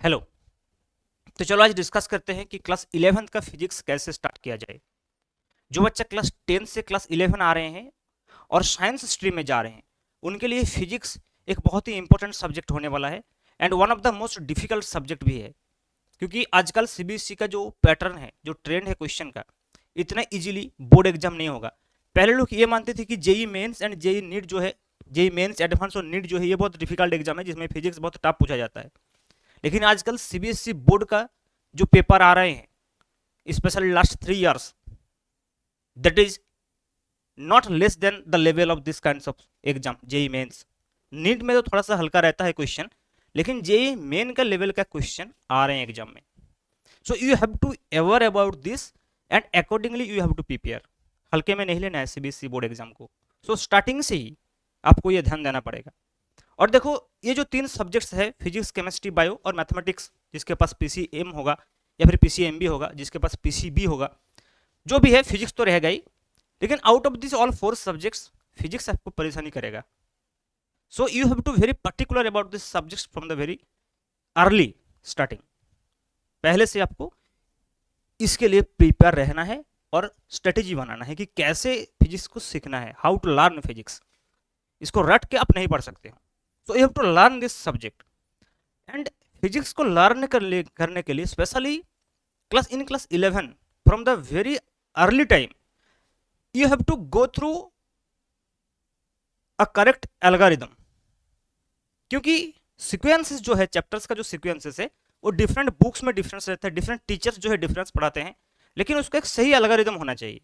Hello. तो चलो आज डिस्कस करते हैं कि क्लास 11th का फिजिक्स कैसे स्टार्ट किया जाए। जो बच्चा क्लास 10 से क्लास 11 आ रहे हैं और साइंस स्ट्रीम में जा रहे हैं, उनके लिए फिजिक्स एक बहुत ही इंपॉर्टेंट सब्जेक्ट होने वाला है and one of the most difficult subject भी है। क्योंकि आजकल सीबीएसई का जो पैटर्न है, जो ट्रेंड है क्वेश्चन का, इतना इजीली बोर्ड एग्जाम नहीं होगा। पहले लोग ये मानते थे कि JEE mains and JEE NEET जो है, जेई मेंस एडवांस और नीट जो है, ये बहुत डिफिकल्ट एग्जाम है जिसमें फिजिक्स बहुत टफ पूछा जाता है। लेकिन आजकल सीबीएसई बोर्ड का जो पेपर आ रहे हैं, specially last 3 years, that is not less than the level of this kind of exam JEE mains. NEET में तो थोड़ा सा हल्का रहता है क्वेश्चन, लेकिन जेई मेन का लेवल का क्वेश्चन आ रहे हैं एग्जाम में। So you have to aware about this and accordingly you have to prepare. हल्के में नहीं लेना है सीबीएसई बोर्ड एग्जाम को। सो स्टार्टिंग से ही आपको ये ध्यान देना पड़ेगा। और देखो, ये जो 3 सब्जेक्ट्स है, फिजिक्स, केमिस्ट्री, बायो और मैथमेटिक्स, जिसके पास पीसीएम होगा या फिर पीसीएमबी होगा, जिसके पास पीसीबी होगा, जो भी है फिजिक्स तो रहेगा ही। लेकिन out of this all 4 subjects physics आपको परेशानी करेगा। So you have to very particular about this subjects from the very early starting. पहले से आपको इसके लिए प्रिपेयर रहना है और स्ट्रेटेजी बनाना है कि कैसे फिजिक्स को सीखना है, हाउ टू लर्न फिजिक्स। इसको रट के आप नहीं पढ़ सकते हो। So you have to learn this subject and physics को लर्न करने के लिए specially class 11 from the very early time you have to go through a correct algorithm. क्योंकि सीक्वेंसेस जो है, चैप्टर्स का जो सीक्वेंसेस है, वो डिफरेंट बुक्स में डिफरेंस रहता है, डिफरेंट टीचर्स जो है डिफरेंस पढ़ाते हैं, लेकिन उसका एक सही एल्गोरिदम होना चाहिए।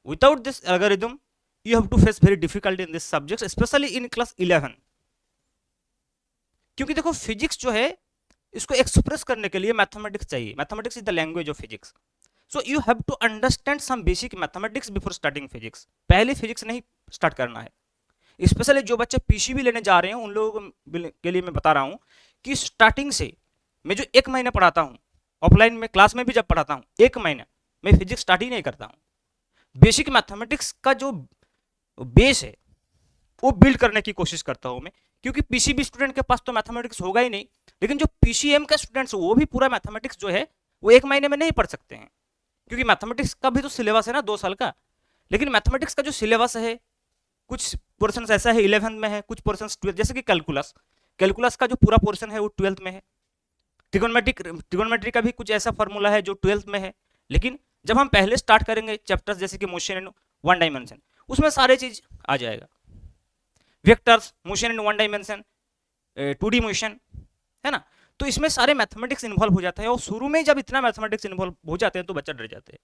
Without this algorithm you have to face very difficult in this subject, specially in class 11। क्योंकि देखो, फिजिक्स जो है, इसको एक्सप्रेस करने के लिए मैथमेटिक्स चाहिए। Mathematics is the language of physics. So you have to understand some basic mathematics before starting physics. पहले फिजिक्स नहीं स्टार्ट करना है। स्पेशली जो बच्चे पीसीबी लेने जा रहे हैं, उन लोगों के लिए मैं बता रहा हूं कि स्टार्टिंग से मैं जो 1 महीना पढ़ाता हूं, ऑफलाइन में क्लास में भी जब पढ़ाता हूं, 1 महीना मैं फिजिक्स स्टार्ट ही नहीं करता हूं। बेसिक मैथमेटिक्स का जो बेस है वो बिल्ड करने की कोशिश करता हूं मैं। क्योंकि पीसीबी स्टूडेंट के पास तो मैथमेटिक्स होगा ही नहीं, लेकिन जो पीसीएम का स्टूडेंट्स, वो भी पूरा मैथमेटिक्स जो है वो 1 महीने में नहीं पढ़ सकते हैं। क्योंकि मैथमेटिक्स का भी तो सिलेबस है ना, 2 साल का। लेकिन मैथमेटिक्स का जो सिलेबस है, कुछ पोर्शन ऐसा है 11th में है, कुछ पोर्शन 12th, जैसे कि कैलकुलस। कैलकुलस का जो पूरा पोर्शन है वो 12th में है। ट्रिगोनोमेट्री का भी कुछ ऐसा फॉर्मूला है जो 12th में है। लेकिन जब हम पहले स्टार्ट करेंगे चैप्टर्स जैसे कि मोशन इन 1 डायमेंशन, उसमें सारे चीज आ जाएगा। Vectors, motion in 1 dimension, 2D motion, है ना। तो इसमें सारे मैथमेटिक्स इन्वॉल्व हो जाता है, और शुरू में जब इतना मैथमेटिक्स इन्वॉल्व हो जाते हैं तो बच्चा डर जाते हैं।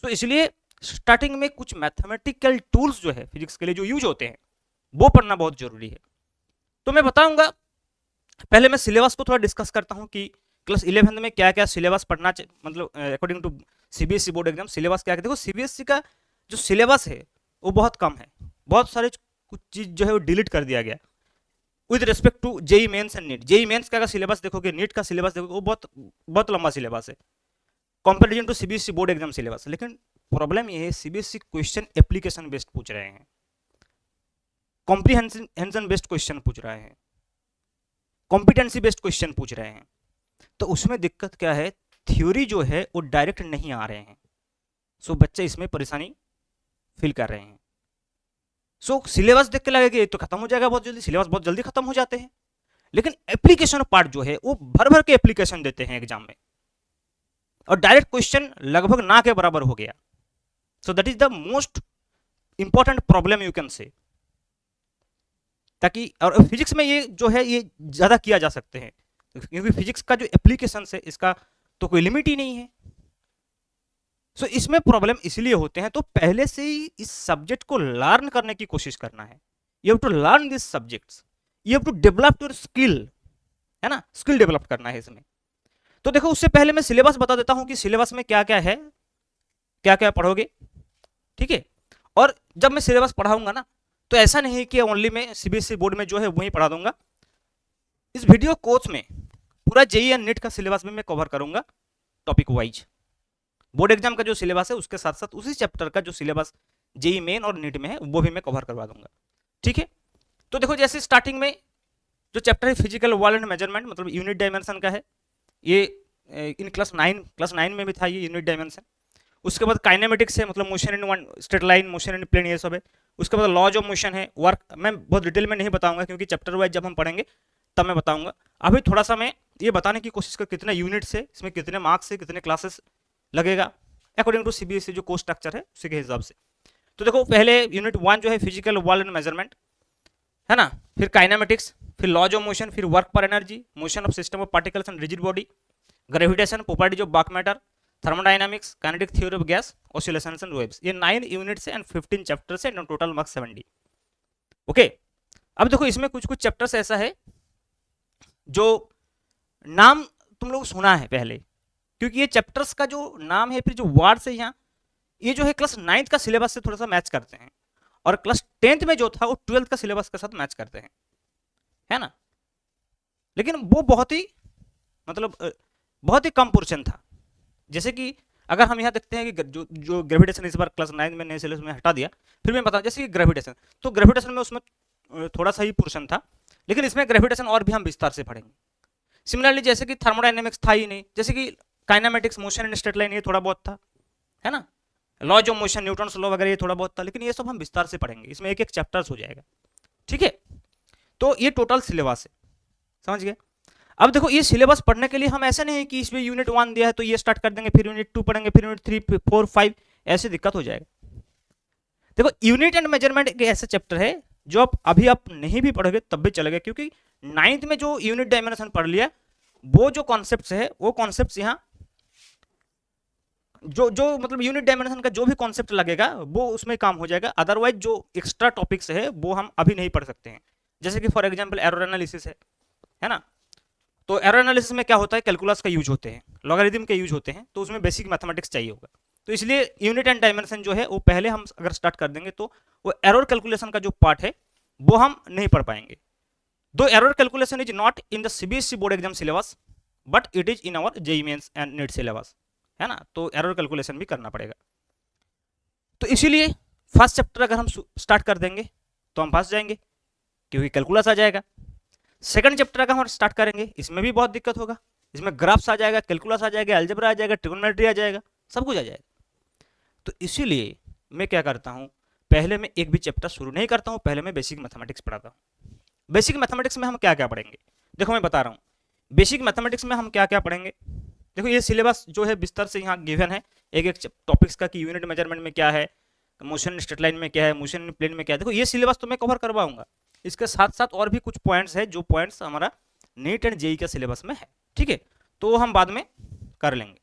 तो इसलिए स्टार्टिंग में कुछ मैथमेटिकल टूल्स जो है फिजिक्स के लिए जो यूज होते हैं, वो पढ़ना बहुत जरूरी है। तो मैं बताऊंगा, पहले मैं सिलेबस को थोड़ा डिस्कस करता हूं कि क्लास 11 में क्या क्या सिलेबस पढ़ना चाहिए, मतलब according to CBSE board exam syllabus क्या है। देखो, सीबीएसई का जो सिलेबस है वो बहुत कम है। बहुत सारे कुछ चीज जो है वो डिलीट कर दिया गया with respect to JEE mains and NEET. JEE mains का सिलेबस देखोगे, नीट का सिलेबस देखोगे, वो बहुत बहुत लंबा सिलेबस है comparison to CBSE board exam syllabus. लेकिन प्रॉब्लम ये है, सीबीएसई क्वेश्चन एप्लीकेशन बेस्ड पूछ रहे हैं, कॉम्प्रीहेंशन बेस्ड क्वेश्चन पूछ रहे हैं, कॉम्पिटेंसी बेस्ड क्वेश्चन पूछ रहे हैं। तो उसमें दिक्कत क्या है, थ्योरी जो है वो डायरेक्ट नहीं आ रहे हैं। सो बच्चे इसमें परेशानी फील कर रहे हैं। सो सिलेबस देख के लगेगा ये तो खत्म हो जाएगा बहुत जल्दी, सिलेबस बहुत जल्दी खत्म हो जाते हैं। लेकिन एप्लीकेशन पार्ट जो है वो भर भर के एप्लीकेशन देते हैं एग्जाम में, और डायरेक्ट क्वेश्चन लगभग ना के बराबर हो गया। So that is the most important problem you can say. ताकि और फिजिक्स में ये जो है ये ज्यादा किया जा सकते हैं, क्योंकि फिजिक्स का जो एप्लीकेशन है इसका तो कोई लिमिट ही नहीं है। सो इसमें प्रॉब्लम इसलिए होते हैं। तो पहले से ही इस सब्जेक्ट को लर्न करने की कोशिश करना है। You have to learn this subjects, you have to develop your skill, है ना, स्किल डेवलप करना है इसमें। तो देखो, उससे पहले मैं सिलेबस बता देता हूं कि सिलेबस में क्या क्या है, क्या क्या पढ़ोगे, ठीक है। और जब मैं सिलेबस पढ़ाऊंगा ना, तो ऐसा नहीं कि ओनली मैं सीबीएसई बोर्ड में जो है वही पढ़ा दूंगा। इस वीडियो कोर्स में पूरा जेई एंड नीट का सिलेबस भी मैं कवर करूंगा टॉपिक वाइज। बोर्ड एग्जाम का जो सिलेबस है उसके साथ साथ उसी चैप्टर का जो सिलेबस जेई मेन और नीट में है वो भी मैं कवर करवा दूंगा, ठीक है। तो देखो, जैसे स्टार्टिंग में जो चैप्टर है फिजिकल वर्ल्ड एंड मेजरमेंट, मतलब यूनिट डायमेंशन का है, ये इन क्लास 9 में भी था ये यूनिट डायमेंशन। उसके बाद काइनेमेटिक्स है, मतलब motion in one straight line, motion in plane, ये सब है। उसके बाद लॉज ऑफ मोशन है, वर्क मैं बहुत डिटेल में नहीं बताऊंगा क्योंकि चैप्टर वाइज जब हम पढ़ेंगे तब मैं बताऊंगा। अभी थोड़ा सा मैं ये बताने की कोशिश कर कितने यूनिट्स है, इसमें कितने मार्क्स है, कितने क्लासेस लगेगा अकॉर्डिंग टू सीबीएसई जो कोर्स स्ट्रक्चर है उसी के हिसाब से। तो देखो पहले यूनिट 1 जो है फिजिकल वर्ल्ड एंड मेजरमेंट है ना, फिर काइनेमेटिक्स, फिर लॉज ऑफ मोशन, फिर वर्क पर energy, motion of system of particles and rigid body, gravitation, properties of dark matter, thermodynamics, kinetic theory of gas, oscillations and waves. ये 9 units है and 15 chapters है, total marks 70। Okay, अब देखो इसमें कुछ कुछ चैप्टर्स ऐसा है जो नाम तुम लोग सुना है पहले, क्योंकि ये चैप्टर्स का जो नाम है फिर जो वर्ड्स है यहाँ, ये जो है क्लास 9 का सिलेबस से थोड़ा सा मैच करते हैं, और क्लास 10 में जो था वो 12 का सिलेबस के साथ मैच करते हैं, है ना। लेकिन वो बहुत ही मतलब बहुत ही कम पोर्शन था। जैसे कि अगर हम यहाँ देखते हैं कि जो ग्रेविटेशन इस बार क्लास 9 में नए सिलेबस में हटा दिया, फिर मैं बताऊँ जैसे कि ग्रेविटेशन, तो ग्रेविटेशन में उसमें थोड़ा सा ही पोर्शन था, लेकिन इसमें ग्रेविटेशन और भी हम विस्तार से पढ़ेंगे। सिमिलरली जैसे कि थर्मोडायनेमिक्स था ही नहीं, जैसे कि kinematics, motion in straight line, ये थोड़ा बहुत था, है ना। Laws of motion, Newton's law वगैरह ये थोड़ा बहुत था, लेकिन ये सब हम विस्तार से पढ़ेंगे, इसमें एक एक चैप्टर्स हो जाएगा, ठीक है। तो ये टोटल सिलेबस है, समझ गए। अब देखो ये सिलेबस पढ़ने के लिए हम ऐसे नहीं है कि इसमें यूनिट 1 दिया है तो ये स्टार्ट कर देंगे, फिर यूनिट 2 पढ़ेंगे, फिर यूनिट 3 4 5, ऐसे दिक्कत हो जाएगा। देखो यूनिट एंड मेजरमेंट एक ऐसा चैप्टर है जो आप नहीं भी पढ़ोगे तब भी चलेगा, क्योंकि 9th में जो यूनिट डायमेंशन पढ़ लिया वो जो कॉन्सेप्ट है वो कॉन्सेप्ट यहाँ जो मतलब यूनिट डायमेंशन का जो भी कॉन्सेप्ट लगेगा वो उसमें काम हो जाएगा। अदरवाइज जो एक्स्ट्रा टॉपिक्स है वो हम अभी नहीं पढ़ सकते हैं। जैसे कि फॉर एग्जांपल एरर एनालिसिस है ना। तो एरर एनालिसिस में क्या होता है, कैलकुलस का यूज होते हैं, लॉगरिथम के यूज होते हैं, तो उसमें बेसिक मैथमेटिक्स चाहिए होगा। तो इसलिए यूनिट एंड डायमेंशन जो है वो पहले हम अगर स्टार्ट कर देंगे तो वो एरर कैलकुलेशन का जो पार्ट है वो हम नहीं पढ़ पाएंगे। दो error calculation is not in the CBSE board exam syllabus but it is in our JEE mains and NEET syllabus, है ना। तो एरर कैलकुलेशन भी करना पड़ेगा। तो इसीलिए फर्स्ट चैप्टर अगर हम स्टार्ट कर देंगे तो हम फंस जाएंगे क्योंकि कैलकुलस आ जाएगा। सेकंड चैप्टर अगर हम स्टार्ट करेंगे इसमें भी बहुत दिक्कत होगा, इसमें ग्राफ्स आ जाएगा, कैलकुलस आ जाएगा, अलजेब्रा आ जाएगा, ट्रिग्नोमेट्री आ जाएगा, सब कुछ आ जाएगा। तो इसीलिए मैं क्या करता हूँ, पहले मैं एक भी चैप्टर शुरू नहीं करता हूँ, पहले मैं बेसिक मैथमेटिक्स पढ़ाता हूँ। बेसिक मैथमेटिक्स में हम क्या क्या पढ़ेंगे, देखो मैं बता रहा हूँ बेसिक मैथमेटिक्स में हम क्या क्या पढ़ेंगे। देखो ये सिलेबस जो है बिस्तर से यहाँ गिवन है एक एक टॉपिक्स का कि यूनिट मेजरमेंट में क्या है, मोशन स्ट्रेट लाइन में क्या है, मोशन प्लेन में क्या है। देखो ये सिलेबस तो मैं कवर करवाऊंगा, इसके साथ साथ और भी कुछ पॉइंट्स है जो पॉइंट्स हमारा नीट एंड जेई का सिलेबस में है, ठीक है। तो हम बाद में कर लेंगे।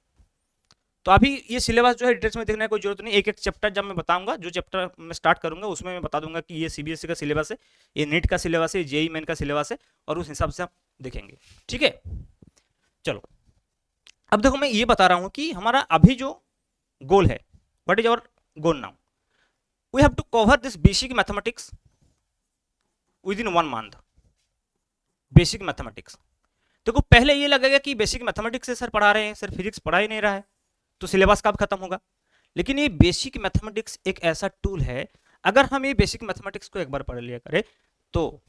तो अभी ये सिलेबस जो है डिटेल्स में देखने की कोई जरूरत नहीं, एक एक चैप्टर जब मैं बताऊंगा, जो चैप्टर मैं स्टार्ट करूंगा उसमें मैं बता दूंगा कि ये सीबीएसई का सिलेबस है, ये नीट का सिलेबस है, जेई मेन का सिलेबस है, और उस हिसाब से हम देखेंगे, ठीक है। चलो अब देखो मैं ये बता रहा हूँ कि हमारा अभी जो गोल है, what is our goal now, we have to cover this basic mathematics within 1 month. Basic mathematics, देखो पहले ये लगेगा कि बेसिक मैथमेटिक्स से सर पढ़ा रहे हैं, सर फिजिक्स पढ़ा ही नहीं रहा है, तो सिलेबस कब खत्म होगा। लेकिन ये बेसिक मैथमेटिक्स एक ऐसा टूल है, अगर हम ये बेसिक मैथमेटिक्स को एक बार पढ़ लिया करें तो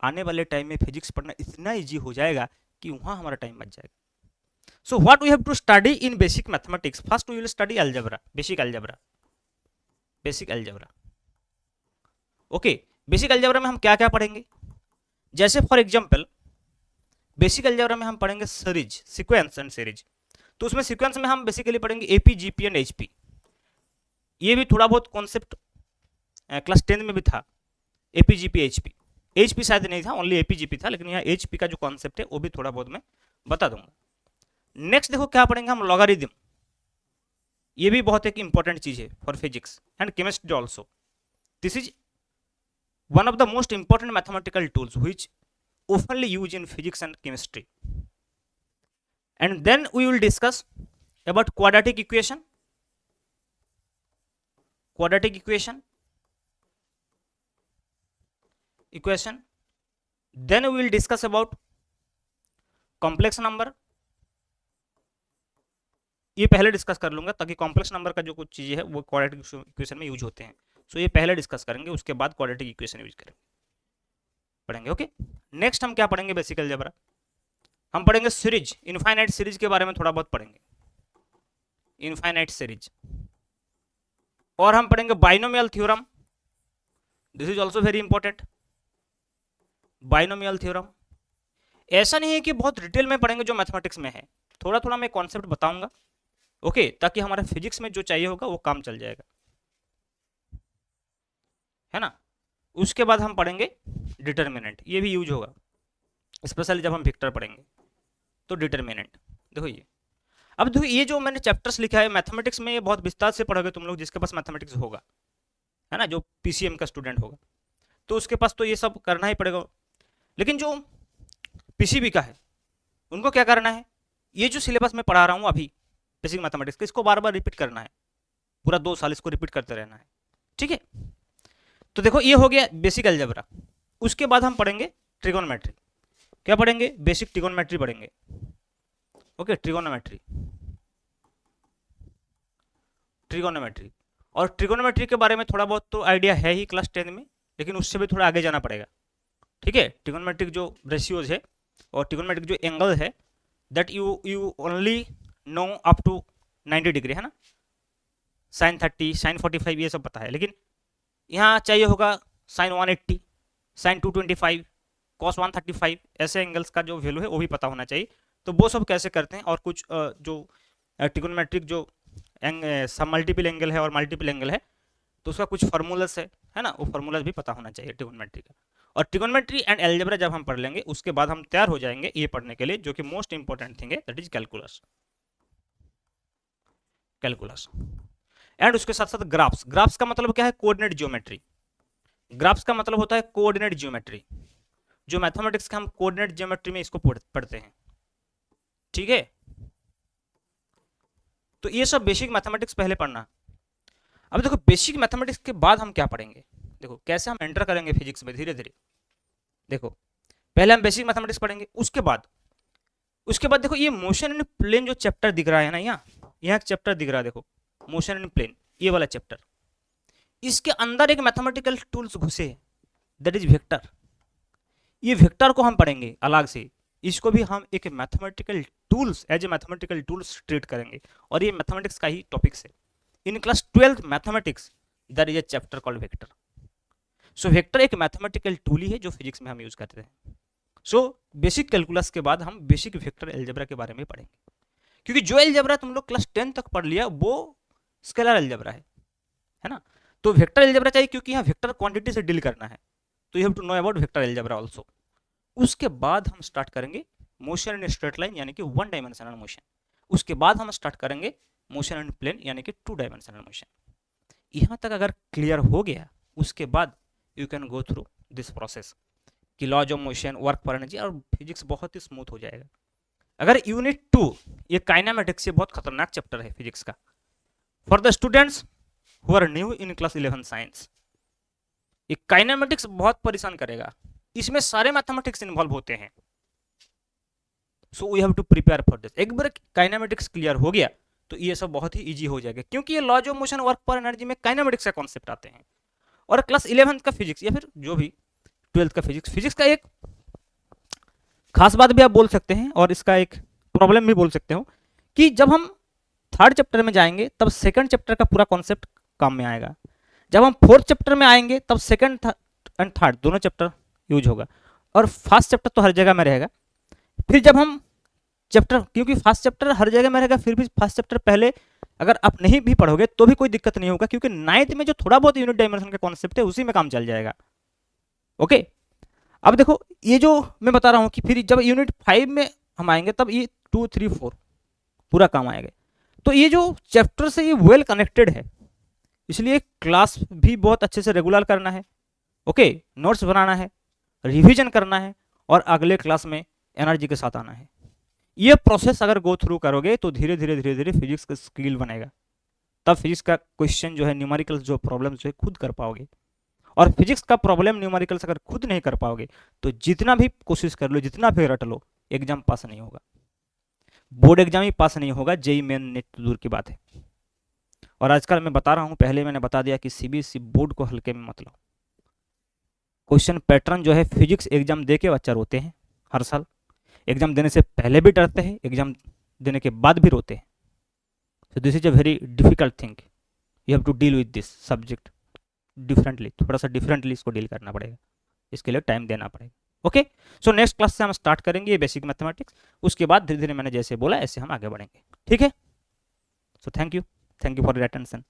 आने वाले टाइम में फिजिक्स पढ़ना इतना इजी हो जाएगा कि वहां हमारा टाइम बच जाएगा। So what we have to study in basic mathematics? First we will study algebra, basic algebra, basic algebra. Okay, basic algebra में हम क्या क्या पढ़ेंगे, जैसे फॉर एग्जांपल बेसिक अलजेब्रा में हम पढ़ेंगे सीरीज, सीक्वेंस एंड सीरीज। तो उसमें सीक्वेंस में हम बेसिकली पढ़ेंगे एपी, जीपी एंड एचपी। ये भी थोड़ा बहुत कॉन्सेप्ट क्लास 10 में भी था, एपी, जीपी, एचपी। एचपी शायद नहीं था, ओनली एपी, जीपी था, लेकिन यहाँ एचपी का जो कॉन्सेप्ट है वो भी थोड़ा बहुत मैं बता दूंगा। नेक्स्ट देखो क्या पढ़ेंगे हम, लॉगरिथम। ये भी बहुत एक इंपॉर्टेंट चीज है for physics and chemistry also. This is one of the most important mathematical tools which oftenly used in physics and chemistry. And then we will discuss about quadratic equation, then we will discuss about complex number। ये पहले discuss कर लूंगा ताकि complex number का जो कुछ चीजें है वो क्वाड्रेटिक इक्वेशन में यूज होते हैं, सो ये पहले डिस्कस करेंगे, उसके बाद क्वाड्रेटिक इक्वेशन यूज करेंगे, पढ़ेंगे। ओके, नेक्स्ट हम क्या पढ़ेंगे, बेसिक अलजेब्रा। हम पढ़ेंगे सीरीज, इनफाइनाइट सीरीज के बारे में थोड़ा बहुत पढ़ेंगे, इनफाइनाइट सीरीज। और हम पढ़ेंगे binomial theorem, this is also very important, binomial theorem. ऐसा नहीं है कि बहुत डिटेल में पढ़ेंगे जो मैथमेटिक्स में है, थोड़ा थोड़ा मैं कॉन्सेप्ट बताऊंगा, ओके, ताकि हमारा फिजिक्स में जो चाहिए होगा वो काम चल जाएगा, है ना। उसके बाद हम पढ़ेंगे डिटर्मिनेंट, ये भी यूज होगा स्पेशली जब हम वेक्टर पढ़ेंगे तो डिटर्मिनेंट। देखो ये, अब देखो ये जो मैंने चैप्टर्स लिखा है मैथमेटिक्स में, ये बहुत विस्तार से पढ़ोगे तुम लोग जिसके पास मैथमेटिक्स होगा, है ना, जो पीसीएम का स्टूडेंट होगा तो उसके पास तो ये सब करना ही पड़ेगा। लेकिन जो पीसीबी का है उनको क्या करना है, ये जो सिलेबस में पढ़ा रहा हूँ अभी बेसिक मैथमेटिक्स का, इसको बार बार रिपीट करना है, पूरा 2 साल इसको रिपीट करते रहना है, ठीक है। तो देखो ये हो गया बेसिक अलजेब्रा। उसके बाद हम पढ़ेंगे ट्रिगोनोमेट्री। क्या पढ़ेंगे, बेसिक ट्रिगोनोमेट्री पढ़ेंगे, ओके, ट्रिगोनोमेट्री, ट्रिगोनोमेट्री। और ट्रिगोनोमेट्री के बारे में थोड़ा बहुत तो आइडिया है ही क्लास 10 में, लेकिन उससे भी थोड़ा आगे जाना पड़ेगा, ठीक है। ट्रिगोनोमेट्रिक जो रेशियोज है और ट्रिगोनोमेट्रिक जो एंगल है that you only know up to 90 degree, है ना, साइन 30, साइन 45 ये सब पता है, लेकिन यहाँ चाहिए होगा साइन 180, साइन 225, कॉस 135, ऐसे एंगल्स का जो वैल्यू है वो भी पता होना चाहिए। तो वो सब कैसे करते हैं, और कुछ जो ट्रिगोनोमेट्रिक जो सब मल्टीपल एंगल है और मल्टीपल एंगल है तो उसका कुछ फार्मूलास है ना, वो फार्मूलास भी पता होना चाहिए ट्रिगोनोमेट्री का। और ट्रिगोनोमेट्री एंड अलजेब्रा जब हम पढ़ लेंगे उसके बाद हम तैयार हो जाएंगे ये पढ़ने के लिए जो कि मोस्ट इंपॉर्टेंट थिंग है, that is calculus, calculus. And उसके साथ साथ ग्राफ्स, ग्राफ्स का मतलब क्या है, कोऑर्डिनेट ज्योमेट्री। ग्राफ्स का मतलब होता है कोऑर्डिनेट ज्योमेट्री, जो मैथमेटिक्स का हम कोऑर्डिनेट ज्योमेट्री में इसको पढ़ते हैं, ठीक है। तो ये सब बेसिक मैथमेटिक्स पहले पढ़ना। अब देखो बेसिक मैथमेटिक्स के बाद हम क्या पढ़ेंगे, देखो कैसे हम एंटर करेंगे फिजिक्स में धीरे धीरे। देखो पहले हम बेसिक मैथमेटिक्स पढ़ेंगे, उसके बाद देखो ये मोशन इन प्लेन जो चैप्टर दिख रहा है ना, यहाँ एक चैप्टर दिख रहा है, देखो मोशन इन प्लेन, ये वाला चैप्टर, इसके अंदर एक मैथमेटिकल टूल्स घुसे हैं, दैट इज वेक्टर। ये वेक्टर को हम पढ़ेंगे अलग से, इसको भी हम एक mathematical tools as a mathematical tools treat करेंगे, और ये मैथमेटिक्स का ही टॉपिक्स है। In class 12th mathematics there is a chapter called vector. So vector एक मैथमेटिकल टूल ही है जो फिजिक्स में हम यूज करते हैं। सो बेसिक कैलकुलस के बाद हम बेसिक वेक्टर अलजेब्रा के बारे में पढ़ेंगे, क्योंकि जो अलजेब्रा तुम लोग क्लास 10 तक पढ़ लिया वो स्केलर अलजेब्रा है ना। तो वेक्टर अलजेब्रा चाहिए क्योंकि यहाँ वेक्टर क्वांटिटी से डील करना है, तो you have to know about vector algebra also. उसके बाद हम स्टार्ट करेंगे मोशन इन स्ट्रेट लाइन यानी कि 1 डायमेंशनल मोशन। उसके बाद हम स्टार्ट करेंगे मोशन इन प्लेन यानी कि 2 डायमेंशनल मोशन। यहाँ तक अगर क्लियर हो गया उसके बाद you can go through this process कि लॉज ऑफ मोशन, वर्क पर एनर्जी, और फिजिक्स बहुत ही स्मूथ हो जाएगा। अगर यूनिट 2, ये काइनेमेटिक्स, ये बहुत खतरनाक चैप्टर है फिजिक्स का for the students who are new in class 11 science. ये काइनेमेटिक्स बहुत परेशान करेगा, इसमें सारे मैथमेटिक्स इन्वॉल्व होते हैं, so we have to prepare for this. एक बार काइनेमेटिक्स क्लियर हो गया तो ये सब बहुत ही इजी हो जाएगा, क्योंकि ये लॉज ऑफ मोशन, वर्क पर एनर्जी में काइनेमेटिक्स का कॉन्सेप्ट आते हैं। और क्लास 11 का फिजिक्स या फिर जो भी 12th का फिजिक्स का एक खास बात भी आप बोल सकते हैं और इसका एक प्रॉब्लम भी बोल सकते हो कि जब हम 3rd चैप्टर में जाएंगे तब 2nd चैप्टर का पूरा कॉन्सेप्ट काम में आएगा, जब हम 4th चैप्टर में आएंगे तब 2nd एंड 3rd दोनों चैप्टर यूज होगा, और फर्स्ट चैप्टर तो हर जगह में रहेगा। फिर जब हम चैप्टर, क्योंकि फर्स्ट चैप्टर हर जगह में रहेगा, फिर भी फर्स्ट चैप्टर पहले अगर आप नहीं भी पढ़ोगे तो भी कोई दिक्कत नहीं होगा, क्योंकि 9th में जो थोड़ा बहुत यूनिट डायमेंशन का कॉन्सेप्ट है उसी में काम चल जाएगा, ओके। अब देखो ये जो मैं बता रहा हूँ कि फिर जब यूनिट 5 में हम आएंगे तब ये 2, 3, 4 पूरा काम आएगा। तो ये जो चैप्टर से ये वेल कनेक्टेड है, इसलिए क्लास भी बहुत अच्छे से रेगुलर करना है, ओके, नोट्स बनाना है, रिवीजन करना है, और अगले क्लास में एनर्जी के साथ आना है। ये प्रोसेस अगर गो थ्रू करोगे तो धीरे धीरे धीरे धीरे फिजिक्स का स्किल बनेगा, तब फिजिक्स का क्वेश्चन जो है, न्यूमेरिकल जो प्रॉब्लम जो है खुद कर पाओगे। और फिजिक्स का प्रॉब्लम न्यूमेरिकल्स अगर खुद नहीं कर पाओगे तो जितना भी कोशिश कर लो, जितना भी रट लो, एग्जाम पास नहीं होगा, बोर्ड एग्जाम ही पास नहीं होगा, जेई मेन नेट तो दूर की बात है। और आजकल मैं बता रहा हूँ, पहले मैंने बता दिया कि सीबीएसई बोर्ड को हल्के में मत लो। क्वेश्चन पैटर्न जो है फिजिक्स एग्जाम दे के बच्चा रोते हैं हर साल, एग्जाम देने से पहले भी डरते हैं, एग्जाम देने के बाद भी रोते हैं। So this is a very difficult thing, you have to deal with this subject differently, थोड़ा सा डिफरेंटली इसको डील करना पड़ेगा, इसके लिए टाइम देना पड़ेगा। ओके, सो नेक्स्ट क्लास से हम स्टार्ट करेंगे ये बेसिक मैथमेटिक्स, उसके बाद धीरे धीरे मैंने जैसे बोला ऐसे हम आगे बढ़ेंगे। ठीक है, so thank you for your attention.